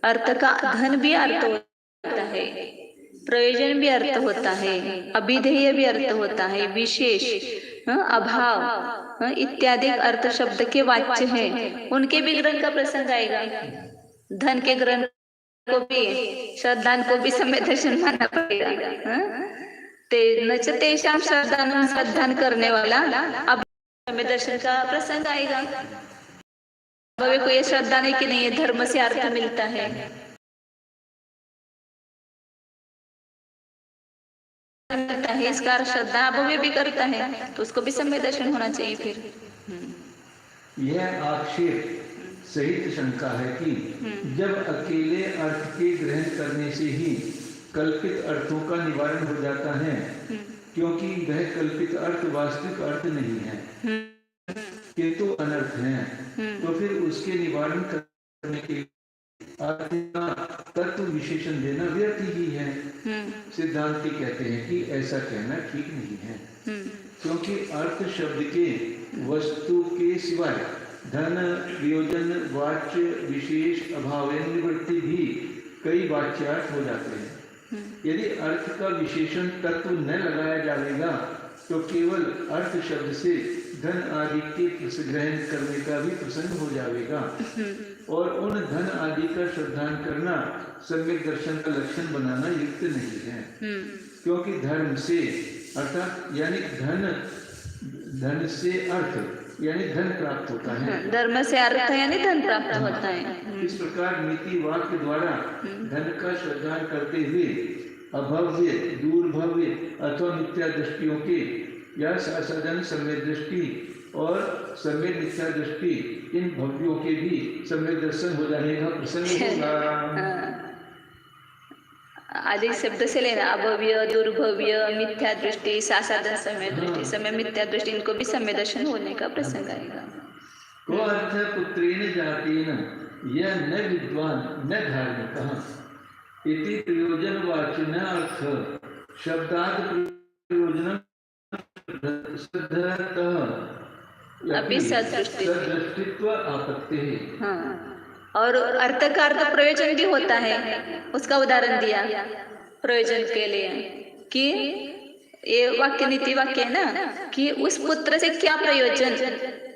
अर्थ का धन भी अर्थ होता है, प्रयोजन भी अर्थ होता है, अभिधेय भी अर्थ होता है, विशेष, अभाव इत्यादि अर्थ शब्द के वाच्य है, उनके भी ग्रहण का प्रसंग आएगा। धन के ग्रहण को भी, श्रद्धान को भी सम्यक दर्शन मानना पड़ेगा। तेषां श्रद्धान, श्रद्धान करने वाला अब सम्यक दर्शन का प्रसंग आएगा। भवे को ये श्रद्धा नहीं कि नहीं, धर्म से अर्थ मिलता है, करता है, इसका श्रद्धा भव्य भी करता है, तो उसको भी सम्यक दर्शन होना चाहिए। फिर यह आक्षेप सहित शंका है कि जब अकेले अर्थ के ग्रहण करने से ही कल्पित अर्थों का निवारण हो जाता है, क्योंकि वह कल्पित अर्थ वास्तविक अर्थ नहीं है किंतु अनर्थ है, तो फिर उसके निवारण करने के अर्थ का तत्व विशेषण देना व्यर्थ ही है। सिद्धांती कहते हैं कि ऐसा कहना ठीक नहीं है, क्योंकि अर्थ शब्द के वस्तु के सिवाय धन, प्रयोजन, वाच्य, विशेष, अभाव, निवृत्ति भी कई वाच्यार्थ हो जाते हैं। यदि अर्थ का विशेषण तत्व न लगाया जाएगा तो केवल अर्थ शब्द से धन आदि के ग्रहण करने का भी प्रसंग हो जाएगा और उन धन आदि का श्रद्धान करना सम्यक दर्शन का लक्षण बनाना युक्त नहीं है, क्योंकि धर्म से अर्थात यानी धन से अर्थ यानी धन प्राप्त होता है। धर्म से अर्थ यानी धन प्राप्त होता है। इस प्रकार नीति वाक्य द्वारा धन का श्रद्धान करते हुए अभव्य, दूरभव्य अथवा मिथ्या दृष्टियों के या साधन सम्यक दृष्टि और सम्यक मिथ्या दृष्टि इन भव्यों के भी सम्यक दर्शन हो जाने का प्रसंग होगा। आदि शब्द से लेना अभव्य, दुर्भव्य, मिथ्या दृष्टि, साधन समय दृष्टि, समय मिथ्या दृष्टि, इनको भी सम्यक दर्शन होने का प्रसंग आएगा। को अर्थ पुत्रेण जातेन यह न विद्वान न धार्मिकः इति प्रयोजनवाचिन अर्थ शब्दात् प्रयोजनम् अभी सदृष्टित्व आपत्तिः। हाँ, और अर्थ का अर्थ प्रयोजन भी होता है। उसका उदाहरण दिया प्रयोजन के लिए कि ये वाक्य नीति वाक्य है ना कि उस पुत्र से क्या प्रयोजन,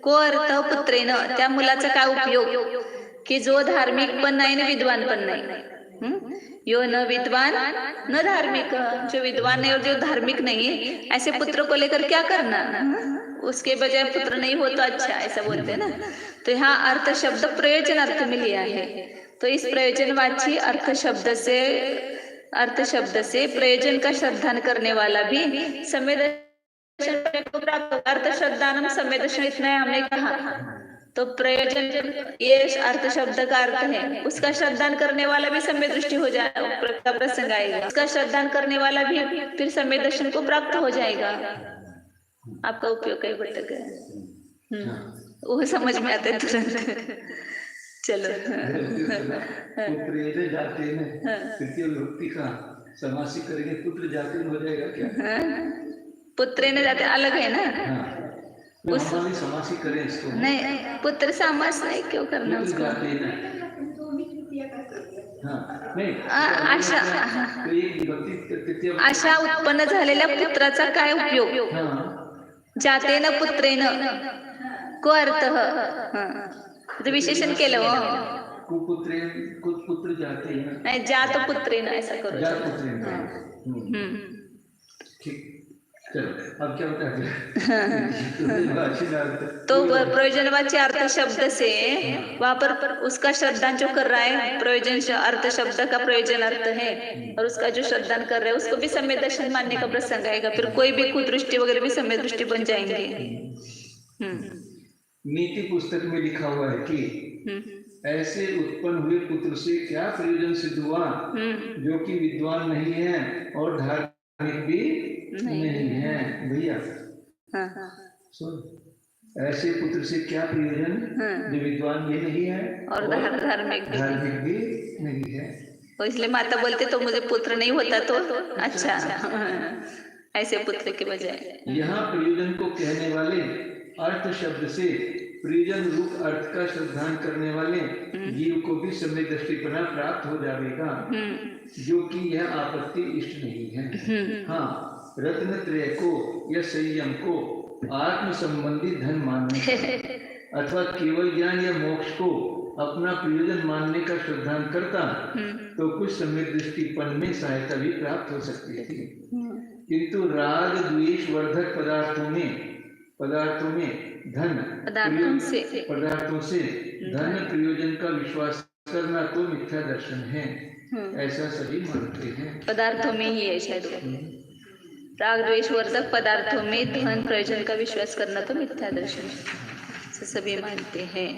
को अर्थ पुत्रेन त्या मुलाचा काय उपयोग की जो धार्मिक पण नाही ना विद्वान पण नाही। यो न विद्वान न धार्मिक, जो विद्वान नहीं और जो धार्मिक नहीं है, ऐसे पुत्र को लेकर क्या करना, उसके बजाय पुत्र नहीं हो तो अच्छा, ऐसा बोलते हैं ना। तो यहाँ अर्थ शब्द प्रयोजन अर्थ में लिया है। तो इस प्रयोजनवाची अर्थ शब्द से प्रयोजन का श्रद्धान करने वाला भी सम्यक को प्राप्त। अर्थ श्रद्धानम सम्यक दर्शन इतना है हमने कहा। तो प्रयोजन ये अर्थ शब्द का अर्थ है, उसका श्रद्धान करने वाला भी सम्यक दृष्टि हो जाएगा, प्रसंग आएगा। उसका श्रद्धान करने वाला भी फिर सम्यक दर्शन को प्राप्त हो जाएगा। आपका उपयोग कई घटक है, वो समझ में आते तुरंत। चलो पुत्र जाते हैं, तृतीय विभक्ति का समासिक करेंगे, पुत्र जाते हो जाएगा क्या? पुत्र ने जाते अलग है ना। समासिक करें इसको नहीं, पुत्र समास नहीं क्यों करना उसको। अशा उत्पन्न झालेल्या पुत्राचा काय उपयोग? जातेन पुत्रेन को अर्थ विशेषण केलं हो। कुपुत्र जाते हैं, नहीं जात पुत्रेन ऐसा करो। ठीक, चलो अब क्या होता है? तो प्रयोजनवाची अर्थ शब्द से वहाँ पर उसका श्रद्धान जो कर रहा है, प्रयोजन अर्थ शब्द का प्रयोजन अर्थ है और उसका जो श्रद्धान कर रहा है उसको भी सम्यक दर्शन मानने का प्रसंग आएगा। फिर कोई भी कुदृष्टि वगैरह भी सम्यक दृष्टि बन जाएंगे। नीति पुस्तक में लिखा हुआ है कि ऐसे उत्पन्न हुए पुत्र से क्या प्रयोजन सिद्ध हुआ जो कि विद्वान नहीं है और धार्मिक भी नहीं है। भैया सुन, ऐसे पुत्र से क्या प्रयोजन जो विद्वान भी नहीं है और धार्मिक भी नहीं है। और इसलिए माता बोलते तो मुझे पुत्र नहीं होता तो अच्छा, ऐसे पुत्र के बजाय। यहाँ प्रयोजन को कहने वाले अर्थ शब्द से प्रयोजन रूप अर्थ का श्रद्धान करने वाले जीव को भी सम्यक दृष्टिपना प्राप्त हो जाएगा, जो कि यह आपत्ति इष्ट नहीं है। हाँ, रत्न त्रय को या संयम को आत्म संबंधी धन मानने अथवा केवल ज्ञान या मोक्ष को अपना प्रयोजन मानने का श्रद्धान करता तो कुछ सम्यक दृष्टिपन में सहायता भी प्राप्त हो सकती थी, किंतु राग द्वेष वर्धक पदार्थों में पदार्थों से धन प्रयोजन का विश्वास करना तो मिथ्या दर्शन है, ऐसा सभी मानते हैं। पदार्थों में ही है शायद, राग द्वेष वर्धक पदार्थों में धन प्रयोजन का विश्वास करना तो मिथ्या दर्शन से सभी मानते हैं।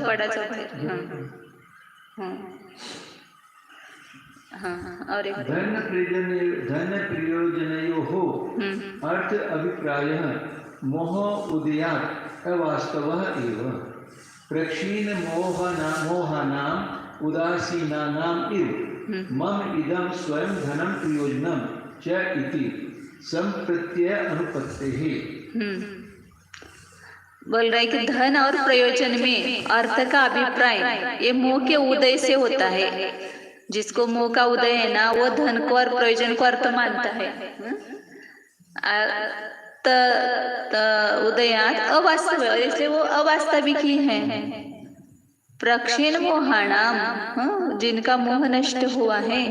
पडायचं और एक धन प्रयोजनयोः अर्थ अभिप्रायः मोह उदयात् अवास्तवः एव प्रक्षीण मोहानाम् उदासीनानाम् इव मम इदं स्वयं धनं प्रयोजनं च इति संप्रत्यय अनुपत्ति है। बोल रहे कि धन और प्रयोजन में अर्थ का अभिप्राय ये मोह के उदय से होता है। जिसको मोह का उदय है ना, वो धन को और प्रयोजन को अर्थ मानता है। उदयात अवास्तव, इसलिए वो अवास्तविक ही है। प्रक्षीण मोहाणाम, जिनका मोह नष्ट हुआ है,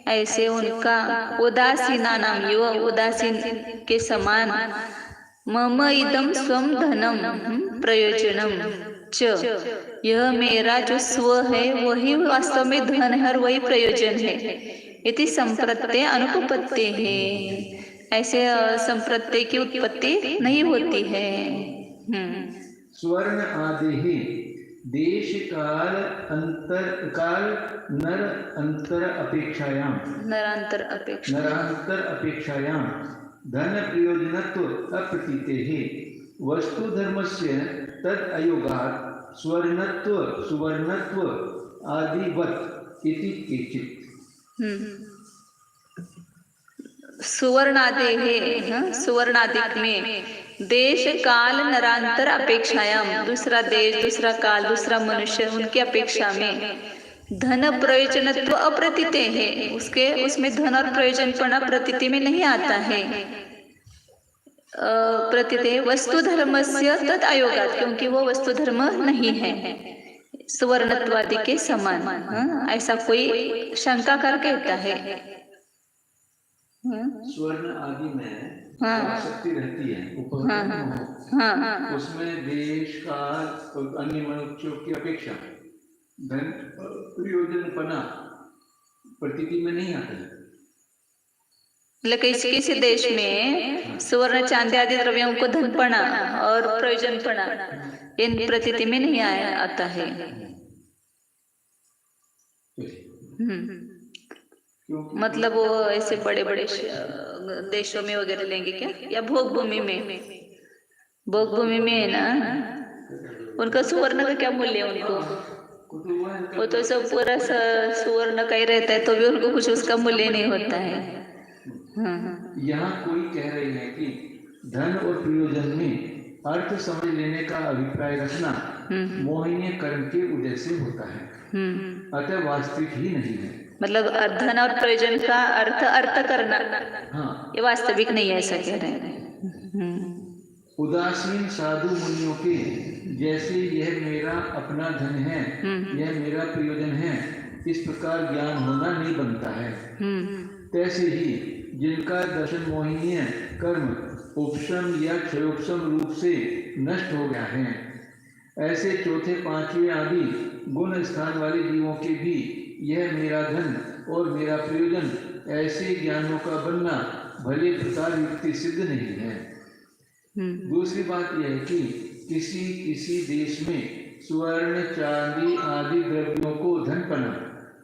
ऐसे उनका उदासीना नाम, युव उदासीन के समान, मम इदम स्वम धनम प्रयोजनम च, यह मेरा जो स्व है वही वास्तव में धन है और वही प्रयोजन है। इति संप्रत्यय अनुपपत्ति है, ऐसे संप्रत्यय की उत्पत्ति नहीं होती है। स्वर्ण आदि ही देश काल अंतर काल नर अंतर अपेक्षायाम नरांतर अपेक्षायाम धन प्रयोजनत्व अप्रतीते है। वस्तु धर्मस्य तद अयोगात् स्वर्णत्व सुवर्णत्व आदिवत् इति केचित्। सुवर्णादि है, सुवर्णादिक में देश काल नरांतर अपेक्षायाम, दूसरा देश दूसरा काल दूसरा मनुष्य, उनकी अपेक्षा में धन प्रयोजनत्व अप्रतीत है, उसमें धन और प्रयोजनपना प्रतीति में नहीं आता है। प्रतीत वस्तु धर्मस्य तद अयोगात्, क्योंकि वो वस्तु धर्म नहीं है सुवर्णत्वादि के समान। ऐसा कोई शंका कर कहता है। स्वर्ण आदि में आसक्ति रहती है, उसमें देश काल और अन्य मनुष्यों की अपेक्षा धन प्रयोजनपना प्रतीति में नहीं आता है। लेकिन किसी देश में सुवर्ण चांदी आदि द्रव्यों को धनपना और प्रयोजनपना इन प्रतीति में नहीं आता है। मतलब वो ऐसे बड़े बड़े देशों में वगैरह लेंगे क्या, या भोग भूमि में? भोग भूमि में है ना, उनका सुवर्ण का क्या मूल्य है उनको? वो तो सब पूरा सुवर्ण का ही रहता है, तो भी उनको कुछ उसका मूल्य नहीं होता है। यहाँ कोई कह रहे हैं कि धन और प्रयोजन में अर्थ समझ लेने का अभिप्राय रखना मोहिनी कर्म के उदय से होता है, अतः वास्तविक ही नहीं है। मतलब धन और प्रयोजन का अर्थ करना, ये वास्तविक नहीं है, ऐसा कह रहे हैं। उदासीन साधु मुनियों के जैसे यह मेरा अपना धन है, यह मेरा प्रयोजन है, इस प्रकार ज्ञान होना नहीं बनता है। तैसे ही जिनका दर्शन मोहिनीय कर्म उपशम या क्षयोपशम रूप से नष्ट हो गया है, ऐसे चौथे पांचवें आदि गुण स्थान वाले जीवों के भी यह मेरा धन और मेरा प्रयोजन ऐसे ज्ञानों का बनना भले प्रकार युक्ति सिद्ध नहीं है। दूसरी बात यह है कि किसी देश में स्वर्ण चांदी आदि द्रव्यों को धनपना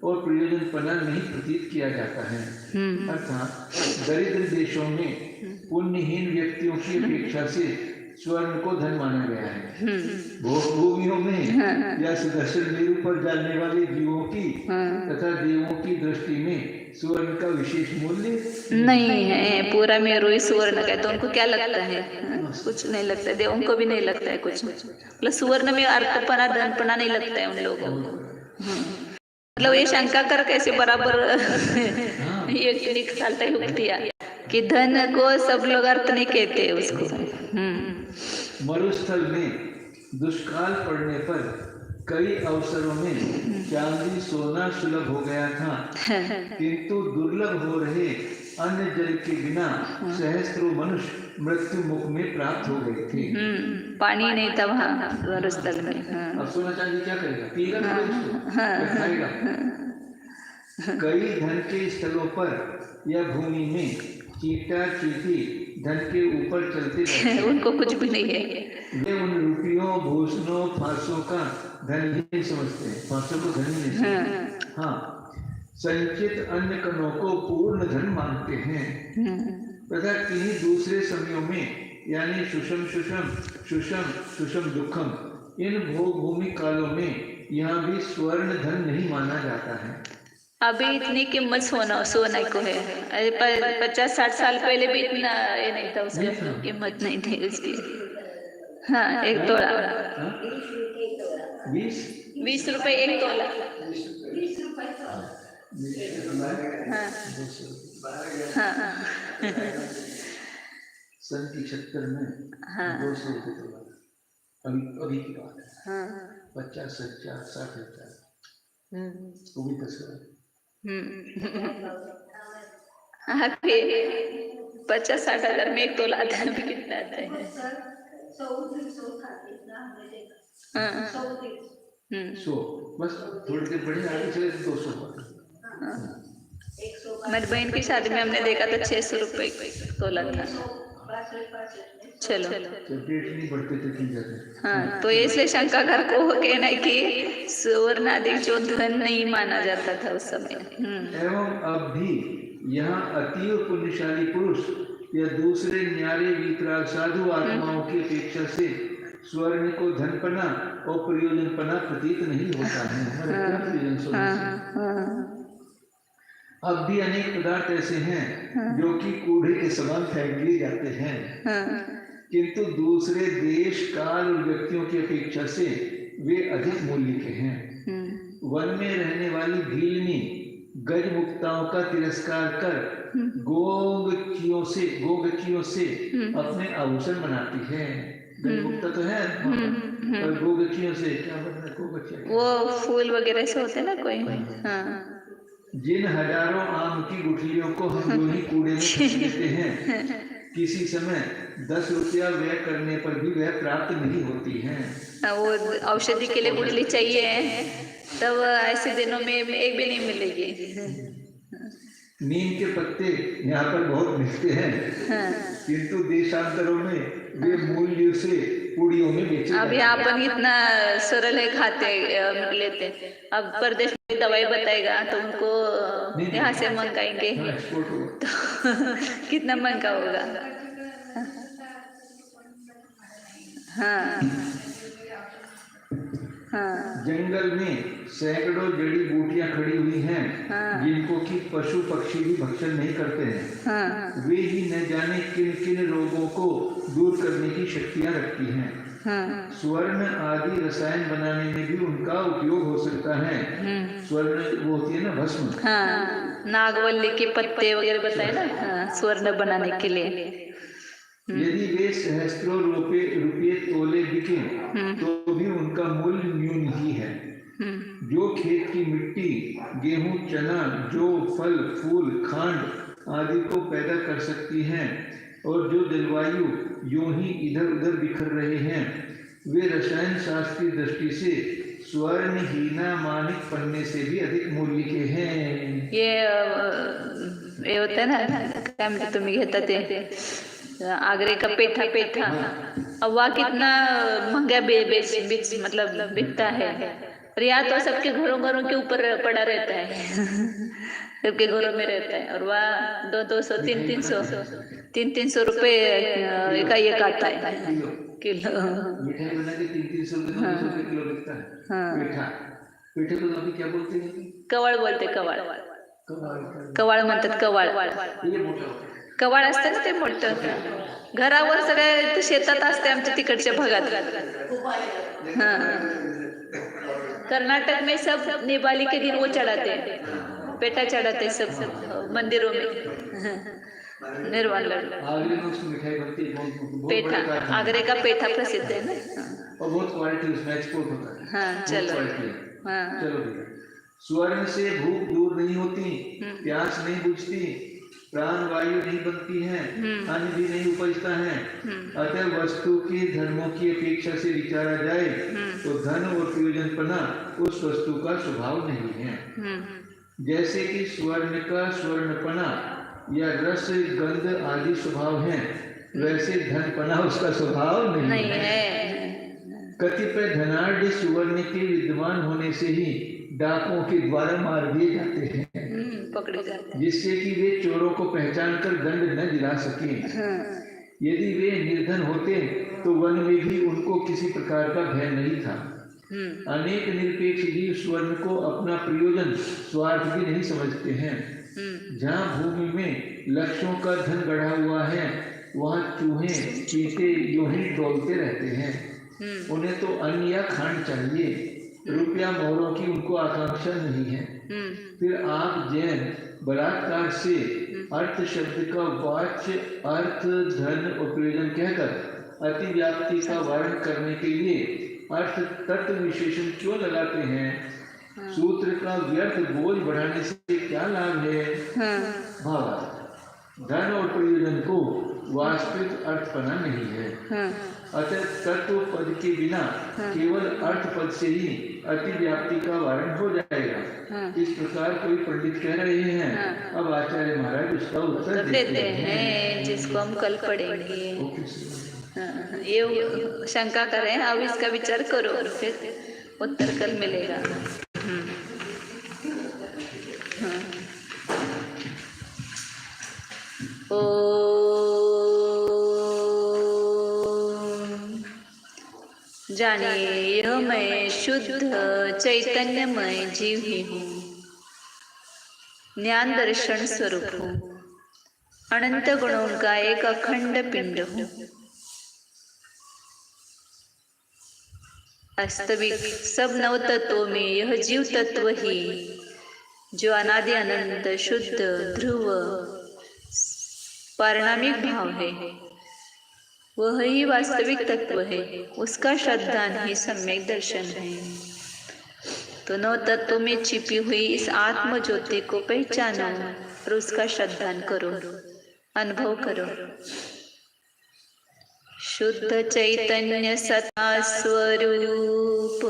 और प्रयोजनपना नहीं प्रतीत किया जाता है। अर्थात दरिद्र देशों में पुण्यहीन व्यक्तियों की अपेक्षा से स्वर्ण को धन माना गया है। भूमियों में या सुदर्शन मेरु पर जाने वाले जीवों की तथा देवों की दृष्टि में स्वर्ण का विशेष मूल्य नहीं है। पूरा मेरु ही स्वर्ण का है, तो उनको क्या लगता है? कुछ नहीं लगता है, देवों को भी नहीं लगता है कुछ। मतलब स्वर्ण में अर्थपना धनपना नहीं लगता है उन लोगों को। मतलब ये शंका कर कैसे बराबर ये निकालता है युक्तियां कि धन को सब लोग अर्थ नहीं कहते उसको। मरुस्थल में दुष्काल पड़ने पर कई अवसरों में चांदी सोना सुलभ हो गया था, किंतु दुर्लभ हो रहे अन्य जल के बिना सहस्त्रों मनुष्य मृत्यु मुख में प्राप्त हो गए थे। पानी नहीं था वहाँ मरुस्थल में। अब सोना चांदी क्या करेगा? पीगा खाएगा। कई धन के स्थलों पर या भूमि में चीटा चीटी धन के ऊपर चलते रहते उनको कुछ भी नहीं है। वे उन रुपयों भूषणों फांसों का धन ही नहीं समझते, फांसों को धन ही नहीं समझते। हाँ, संचित अन्य कणों को पूर्ण धन मानते हैं। तथा किन्हीं दूसरे समयों में यानी सुषम सुषम सुषम सुषम दुखम इन भोग भूमि कालों में यहाँ भी स्वर्ण धन नहीं माना जाता है। अभी इतनी कीमत सोना को है। अरे 50-60 साल पहले भी इतना ये नहीं था, उसका कीमत नहीं थी उसकी। हाँ, 1 तोला 20 रुपए 1 तोला। हाँ हाँ सन 71 में 200 रुपये तोला। अभी की बात है। हाँ 50,000 60,000 वो भी 10 अभी 50-60 हजार में 1 तोला आता है। अभी कितना आता है? 100 बस, थोड़ी देर बढ़िया आगे चले तो 200 हुआ। मेरी बहन की शादी में हमने देखा था 600 रुपए तोला था। चलो नहीं बढ़ते थे की जाते। हाँ, तो इसलिए शंकाकार को कहना है कि सुवर्ण आदि जो धन नहीं माना जाता था उस समय। एवं अब भी यहाँ अतीव पुण्यशाली पुरुष या दूसरे न्यारे विकराल साधु आत्माओं की अपेक्षा से स्वर्ण को धनपना और प्रयोजनपना प्रतीत नहीं होता है। अब भी अनेक पदार्थ ऐसे हैं जो कि कूड़े के समान फेंक दिए जाते हैं, किंतु दूसरे देश काल और व्यक्तियों की अपेक्षा से वे अधिक मूल्य के हैं। वन में रहने वाली भीलनी गज मुक्ताओं का तिरस्कार कर गोगचियों से अपने आभूषण बनाती है। गज मुक्ता तो है, और गोगचियों से क्या बनना? गोगचिया वो फूल वगैरह से होते ना कोई। हाँ। जिन हजारों आम की गुठलियों को हम जो ही कूड़े में फेंक देते हैं, किसी समय 10 रुपया व्यय करने पर भी वह प्राप्त नहीं होती है। वो औषधि के लिए गुठली चाहिए, तब ऐसे दिनों में एक भी नहीं मिलेगी। नीम के पत्ते यहाँ पर बहुत मिलते हैं, किंतु देशांतरों में वे मूल्य से पुड़ियों में बेचे। अभी अपन इतना सरल है खाते लेते, अब प्रदेश में दवाई बताएगा तो उनको यहाँ से मंगाएंगे तो कितना महंगा होगा। हाँ हाँ। जंगल में सैकड़ों जड़ी बूटियां खड़ी हुई हैं, जिनको कि पशु पक्षी भी भक्षण नहीं करते हैं। वे ही न जाने किन किन रोगों को दूर करने की शक्तियां रखती हैं। स्वर्ण आदि रसायन बनाने में भी उनका उपयोग हो सकता है। स्वर्ण वो होती है ना भस्म। हाँ, नागवल्ली के पत्ते वगैरह बताए ना, स्वर्ण बनाने के लिए। यदि वे सहस्त्रों रुपये तोले बिके तो भी उनका मूल्य न्यून ही है। जो खेत की मिट्टी गेहूं, चना, जौ, फल, फूल, खांड आदि को पैदा कर सकती हैं, और जो जलवायु यूं ही इधर उधर बिखर रहे हैं, वे रसायन शास्त्र की दृष्टि से स्वर्ण हीना मानिक पन्ने से भी अधिक मूल्य के हैं। ये होता है ना, तुम्हें घेता थे आगरे का पेठा। अब वह कितना महंगा मतलब बिकता है, और यहाँ तो सबके घरों के ऊपर पड़ा रहता है। सबके घरों में रहता है, और वह 200 300 रुपए एक आता है किलो। मिठाई बना के 300 रुपए किलो बिकता है। पेठे को अभी क्या बोलते हैं? कवाड़ बोलते। कवाड़ म्हणतात। कवाड असते ना ते मोठं, घरावर सगळ्या शेतात असते आमच्या तिकडच्या भागात। हाँ, कर्नाटक में सब निवाली के दिन वो चढ़ाते हैं, पेठा चढ़ाते सब मंदिरों में। निर्वाण पेठा, आगरे का पेठा प्रसिद्ध है ना, और बहुत क्वालिटी उसमें एक्सपोर्ट होता है। हाँ चलो। हाँ चलो। स्वर्ण से भूख दूर नहीं होती, प्यास नहीं बुझती, प्राण वायु नहीं बनती है, अन्न भी नहीं उपजता है। अतः वस्तु के धर्मों की अपेक्षा से विचारा जाए तो धन और प्रयोजनपना उस वस्तु का स्वभाव नहीं है। जैसे कि स्वर्ण का स्वर्णपना या रस गंध आदि स्वभाव है, वैसे धनपना उसका स्वभाव नहीं है। कतिपय धनाढ़ सुवर्ण के विद्वान होने से ही डाकुओं के द्वारा मार दिए जाते हैं, पकड़े जाते हैं, जिससे कि वे चोरों को पहचान कर दंड न दिला सके। यदि वे निर्धन होते तो वन में भी उनको किसी प्रकार का भय नहीं था। अनेक निरपेक्ष जीव स्वर्ण को अपना प्रयोजन स्वार्थ भी नहीं समझते हैं। जहाँ भूमि में लक्षों का धन गढ़ा हुआ है वहाँ चूहे चींटे यूं ही डोलते रहते हैं। उन्हें तो अन्न या खांड चाहिए, रुपया मोहरों की उनको आकांक्षा नहीं है। फिर आप जैन बलात्कार से अर्थ शब्द का वाच्य अर्थ धन और प्रयोजन कहकर अतिव्याप्ति का वारण करने के लिए अर्थ तत्व विशेषण क्यों लगाते हैं? सूत्र का व्यर्थ बोझ बढ़ाने से क्या लाभ है? भावार्थ धन और प्रयोजन को वास्तविक अर्थ पना नहीं है। अतः तत्व पद के बिना केवल अर्थ पद से ही अतिव्याप्ति का वारण हो जाएगा। इस प्रकार कोई पंडित कह रहे हैं। अब आचार्य महाराज उसका उत्तर देते हैं जिसको हम कल पढ़ेंगे। ये शंका कर रहे हैं, अब इसका विचार करो और फिर उत्तर कल मिलेगा। जानिए यह मैं शुद्ध चैतन्यमय जीव ही हूँ, ज्ञान दर्शन स्वरूप हूँ, अनंत गुणों का एक अखंड पिंड हूँ। वास्तविक सब नव तत्वों में यह जीव तत्व ही जो अनादि अनंत शुद्ध ध्रुव पारणामिक भाव है, वह ही वास्तविक तत्व है। उसका श्रद्धान ही सम्यक दर्शन है। तो नौ तत्वों में छिपी हुई इस आत्म ज्योति को पहचानो और उसका श्रद्धान करो, अनुभव करो। शुद्ध चैतन्य सत्ता स्वरूप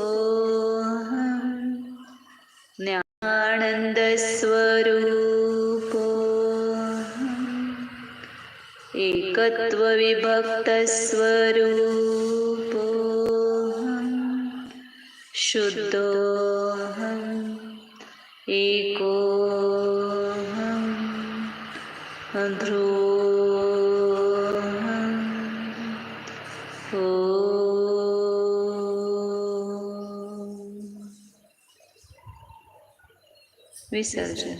ज्ञानानंद स्वरूप एकत्व विभक्त स्वरूप शुद्धोऽहम् एकोऽहम् ध्रुवोऽहम् विसर्जन।